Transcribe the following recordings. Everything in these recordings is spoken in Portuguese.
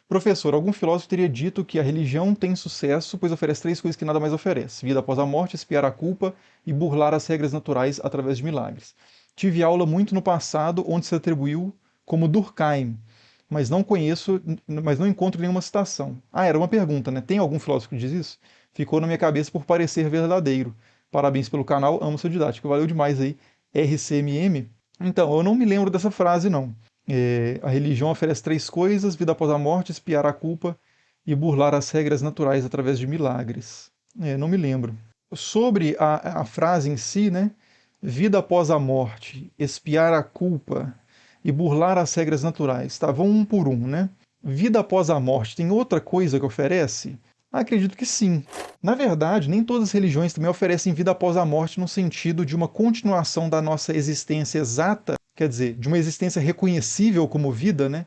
Professor, algum filósofo teria dito que a religião tem sucesso, pois oferece três coisas que nada mais oferece: vida após a morte, expiar a culpa e burlar as regras naturais através de milagres. Tive aula muito no passado onde se atribuiu como Durkheim, mas não conheço, mas não encontro nenhuma citação. Ah, era uma pergunta, né? Tem algum filósofo que diz isso? Ficou na minha cabeça por parecer verdadeiro. Parabéns pelo canal, amo sua didática. Valeu demais aí, RCMM. Então, eu não me lembro dessa frase, não. A religião oferece três coisas: vida após a morte, expiar a culpa e burlar as regras naturais através de milagres. Não me lembro. Sobre a frase em si, né? Vida após a morte, expiar a culpa e burlar as regras naturais. Tá, vão um por um, né? Vida após a morte tem outra coisa que oferece? Acredito que sim. Na verdade, nem todas as religiões também oferecem vida após a morte no sentido de uma continuação da nossa existência exata, quer dizer, de uma existência reconhecível como vida, né?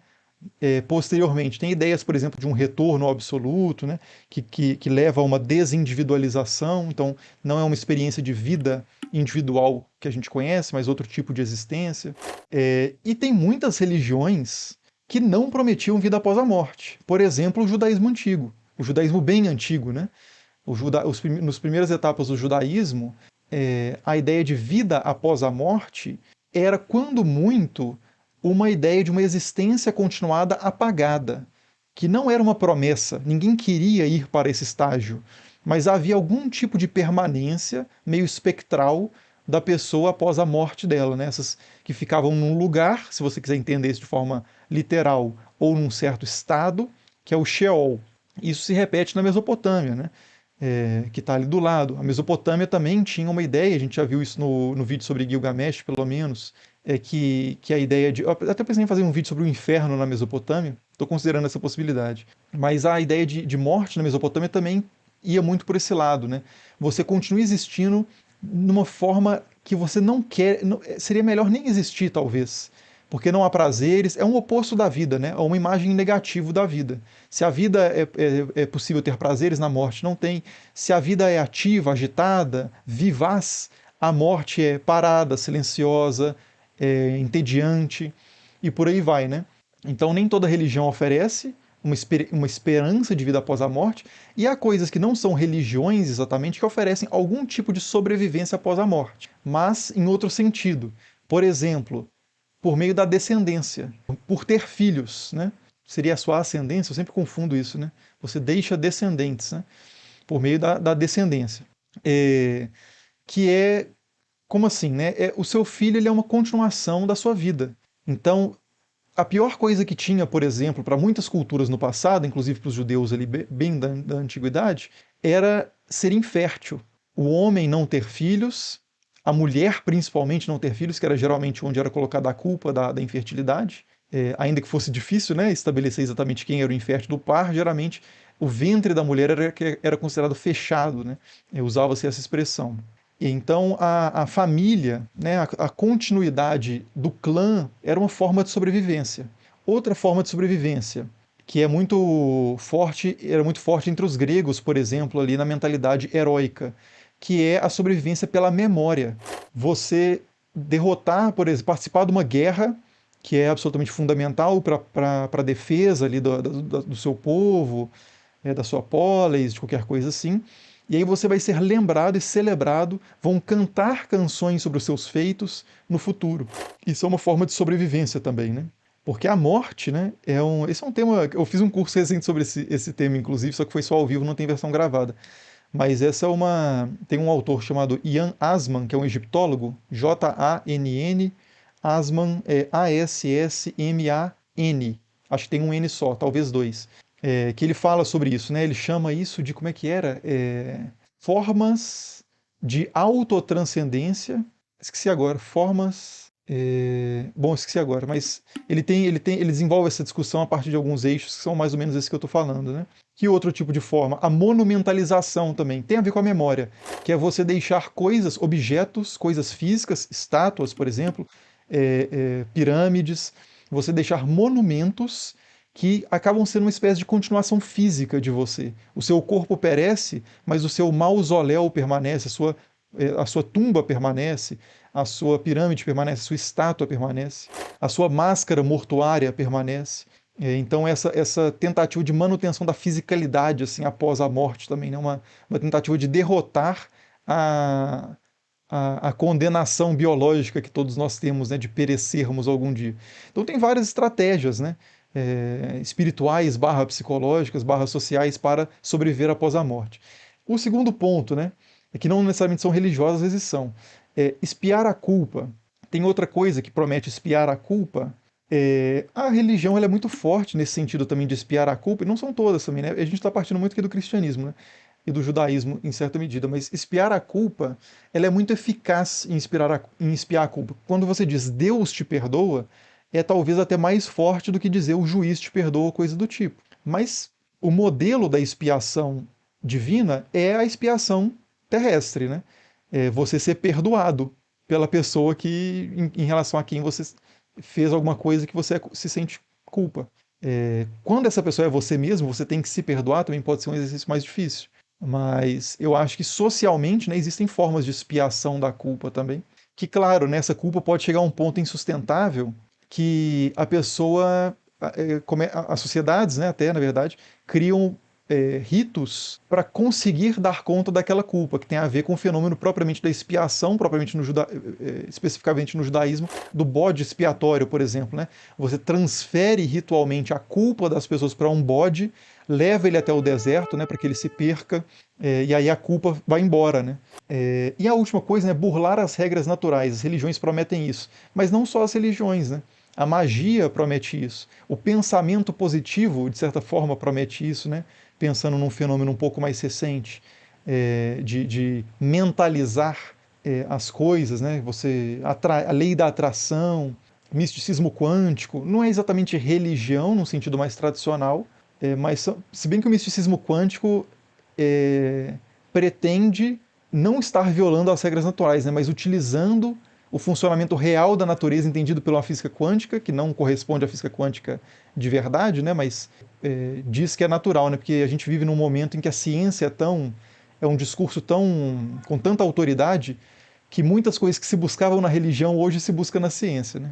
Posteriormente. Tem ideias, por exemplo, de um retorno ao absoluto, né? Que leva a uma desindividualização, então não é uma experiência de vida individual que a gente conhece, mas outro tipo de existência. E tem muitas religiões que não prometiam vida após a morte. Por exemplo, o judaísmo antigo, o judaísmo bem antigo, né? Nos primeiras etapas do judaísmo, a ideia de vida após a morte era, quando muito, uma ideia de uma existência continuada apagada, que não era uma promessa, ninguém queria ir para esse estágio, mas havia algum tipo de permanência meio espectral da pessoa após a morte dela, né? Essas que ficavam num lugar, se você quiser entender isso de forma literal, ou num certo estado, que é o Sheol. Isso se repete na Mesopotâmia, né? Que está ali do lado. A Mesopotâmia também tinha uma ideia, a gente já viu isso no vídeo sobre Gilgamesh, pelo menos, que a ideia de. Eu até pensei em fazer um vídeo sobre o inferno na Mesopotâmia, estou considerando essa possibilidade. Mas a ideia de morte na Mesopotâmia também ia muito por esse lado, né? Você continua existindo numa forma que você não quer. Seria melhor nem existir, talvez. Porque não há prazeres, é um oposto da vida, né? É uma imagem negativa da vida. Se a vida é possível ter prazeres, na morte não tem. Se a vida é ativa, agitada, vivaz, a morte é parada, silenciosa, entediante, e por aí vai, né? Então nem toda religião oferece uma esperança de vida após a morte, e há coisas que não são religiões exatamente que oferecem algum tipo de sobrevivência após a morte, mas em outro sentido. Por exemplo, por meio da descendência, por ter filhos, né? Seria a sua ascendência, eu sempre confundo isso, né? Você deixa descendentes, né? Por meio da descendência. Que é, como assim, né? O seu filho, ele é uma continuação da sua vida. Então, a pior coisa que tinha, por exemplo, para muitas culturas no passado, inclusive para os judeus ali bem da antiguidade, era ser infértil. O homem não ter filhos, a mulher principalmente não ter filhos, que era geralmente onde era colocada a culpa da infertilidade. Ainda que fosse difícil, né, estabelecer exatamente quem era o infértil do par, geralmente o ventre da mulher era considerado fechado, né? Usava-se essa expressão. E então a família, né, a continuidade do clã era uma forma de sobrevivência. Outra forma de sobrevivência, que era muito forte entre os gregos, por exemplo, ali na mentalidade heróica, que é a sobrevivência pela memória. Você derrotar, por exemplo, participar de uma guerra, que é absolutamente fundamental para a defesa ali do seu povo, da sua polis, de qualquer coisa assim. E aí você vai ser lembrado e celebrado, vão cantar canções sobre os seus feitos no futuro. Isso é uma forma de sobrevivência também, né? Porque a morte, né, esse é um tema. Eu fiz um curso recente sobre esse tema, inclusive, só que foi só ao vivo, não tem versão gravada. Mas essa é uma. Tem um autor chamado Ian Asman, que é um egiptólogo, Jann, Asman é Assman. Acho que tem um N só, talvez dois. Que ele fala sobre isso, né? Ele chama isso de, como é que era? Formas de autotranscendência. Esqueci agora, formas. Bom, esqueci agora, mas ele desenvolve essa discussão a partir de alguns eixos que são mais ou menos esses que eu estou falando, né? Que outro tipo de forma? A monumentalização também tem a ver com a memória, que é você deixar coisas, objetos, coisas físicas, estátuas, por exemplo, pirâmides, você deixar monumentos que acabam sendo uma espécie de continuação física de você. O seu corpo perece, mas o seu mausoléu permanece, a sua tumba permanece, a sua pirâmide permanece, a sua estátua permanece, a sua máscara mortuária permanece. Então essa tentativa de manutenção da fisicalidade assim após a morte também, né? Uma tentativa de derrotar a, a condenação biológica que todos nós temos, né, de perecermos algum dia. Então tem várias estratégias, né, espirituais, barra psicológicas, barra sociais para sobreviver após a morte. O segundo ponto, né, é que não necessariamente são religiosas, às vezes são. Expiar a culpa. Tem outra coisa que promete expiar a culpa. A religião ela é muito forte nesse sentido também de expiar a culpa, e não são todas também, né? A gente está partindo muito aqui do cristianismo, né? E do judaísmo em certa medida, mas expiar a culpa, ela é muito eficaz em expiar a culpa. Quando você diz Deus te perdoa, é talvez até mais forte do que dizer o juiz te perdoa, coisa do tipo. Mas o modelo da expiação divina é a expiação terrestre, né? É você ser perdoado pela pessoa que, em relação a quem você fez alguma coisa que você se sente culpa. Quando essa pessoa é você mesmo, você tem que se perdoar, também pode ser um exercício mais difícil. Mas eu acho que socialmente, né, existem formas de expiação da culpa também. Que, claro, né, essa culpa pode chegar a um ponto insustentável que a pessoa, as sociedades, né, até na verdade, criam ritos para conseguir dar conta daquela culpa, que tem a ver com o fenômeno propriamente da expiação, propriamente especificamente no judaísmo, do bode expiatório, por exemplo. Né? Você transfere ritualmente a culpa das pessoas para um bode, leva ele até o deserto, né, para que ele se perca, e aí a culpa vai embora. Né? E a última coisa, né, burlar as regras naturais. As religiões prometem isso, mas não só as religiões, né? A magia promete isso. O pensamento positivo, de certa forma, promete isso, né? Pensando num fenômeno um pouco mais recente, de mentalizar as coisas, né? A lei da atração, misticismo quântico, não é exatamente religião no sentido mais tradicional, mas se bem que o misticismo quântico pretende não estar violando as regras naturais, né? Mas utilizando o funcionamento real da natureza entendido pela física quântica, que não corresponde à física quântica de verdade, né? Mas diz que é natural, né? Porque a gente vive num momento em que a ciência é um discurso tão com tanta autoridade que muitas coisas que se buscavam na religião hoje se busca na ciência, né?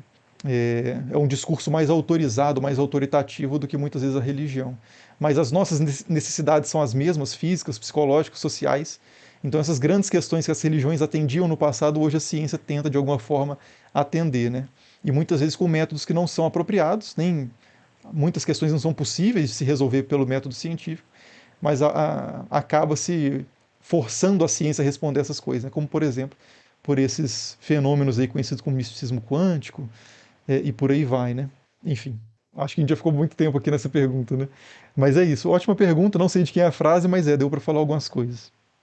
É um discurso mais autorizado, mais autoritativo do que muitas vezes a religião. Mas as nossas necessidades são as mesmas, físicas, psicológicas, sociais. Então essas grandes questões que as religiões atendiam no passado, hoje a ciência tenta de alguma forma atender, né? E muitas vezes com métodos que não são apropriados, nem muitas questões não são possíveis de se resolver pelo método científico, mas acaba se forçando a ciência a responder essas coisas, né? Como por exemplo, por esses fenômenos aí conhecidos como misticismo quântico, e por aí vai, né? Enfim, acho que a gente já ficou muito tempo aqui nessa pergunta, né? Mas é isso, ótima pergunta, não sei de quem é a frase, mas deu para falar algumas coisas.